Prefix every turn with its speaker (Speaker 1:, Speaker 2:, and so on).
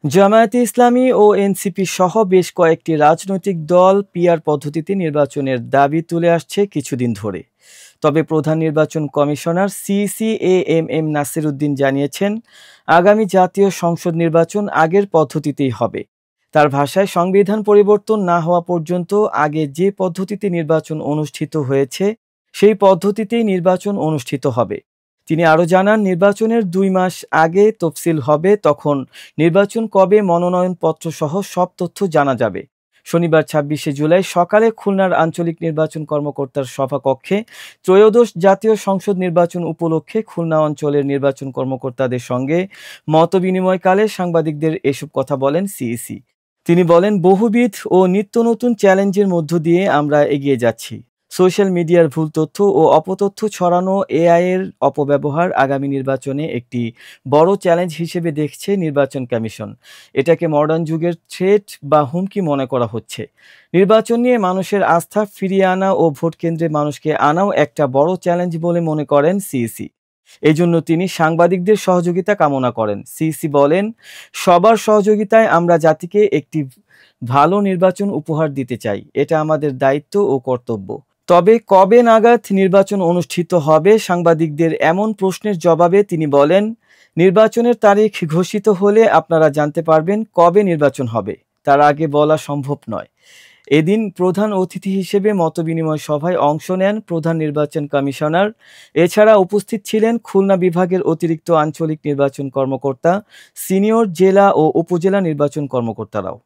Speaker 1: জামায়াতে ইসলামী ও NCP সহ বেশ কয়েকটি রাজনৈতিক দল পিআর পদ্ধতিতে নির্বাচনের দাবি তুলে আসছে কিছুদিন ধরে। তবে প্রধান নির্বাচন commissioner CC AMM Nasir Uddin জানিয়েছেন, আগামী জাতীয় সংসদ নির্বাচন আগের পদ্ধতিতেই হবে। তার ভাষায়, সংবিধান পরিবর্তন না হওয়া পর্যন্ত আগে যে পদ্ধতিতে নির্বাচন অনুষ্ঠিত হয়েছে সেই পদ্ধতিতেই নির্বাচন অনুষ্ঠিত হবে। তিনি আরও জানান, নির্বাচনের ২ মাস আগে তফসিল হবে, তখন নির্বাচন কবে, মনোনয়নপত্র সহ সব তথ্য জানা যাবে। শনিবার ২৬শে জুলাই সকালে খুলনার আঞ্চলিক নির্বাচন কর্মকর্তার সভাকক্ষে ত্রয়োদশ জাতীয় সংসদ নির্বাচন উপলক্ষে খুলনা অঞ্চলের নির্বাচন কর্মকর্তাদের সঙ্গে মতবিনিময়কালে সাংবাদিকদের এসব কথা বলেন সিইসি। তিনি বলেন, বহুবিধ ও নিত্য নতুন চ্যালেঞ্জের মধ্য দিয়ে আমরা এগিয়ে যাচ্ছি। সোশ্যাল মিডিয়ার ভুল তথ্য ও অপতথ্য ছড়ানো, এআই এর অপব্যবহার আগামী নির্বাচনে একটি বড় চ্যালেঞ্জ হিসেবে দেখছে নির্বাচন কমিশন। এটাকে মডার্ন যুগের থ্রেট বা হুমকি মনে করা হচ্ছে। নির্বাচন নিয়ে মানুষের আস্থা ফিরিয়ে আনা ও ভোট কেন্দ্রে মানুষকে আনাও একটা বড় চ্যালেঞ্জ বলে মনে করেন সিইসি। এজন্য তিনি সাংবাদিকদের সহযোগিতা কামনা করেন। সিইসি বলেন, সবার সহযোগিতায় আমরা জাতিকে একটি ভালো নির্বাচন উপহার দিতে চাই। এটা আমাদের দায়িত্ব ও কর্তব্য। তবে কবে নাগাদ নির্বাচন অনুষ্ঠিত হবে, সাংবাদিকদের এমন প্রশ্নের জবাবে তিনি বলেন, নির্বাচনের তারিখ ঘোষিত হলে আপনারা জানতে পারবেন কবে নির্বাচন হবে। তার আগে বলা সম্ভব নয়। এদিন প্রধান অতিথি হিসেবে মতবিনিময় সভায় অংশ নেন প্রধান নির্বাচন কমিশনার। এছাড়া উপস্থিত ছিলেন খুলনা বিভাগের অতিরিক্ত আঞ্চলিক নির্বাচন কর্মকর্তা, সিনিয়র জেলা ও উপজেলা নির্বাচন কর্মকর্তারাও।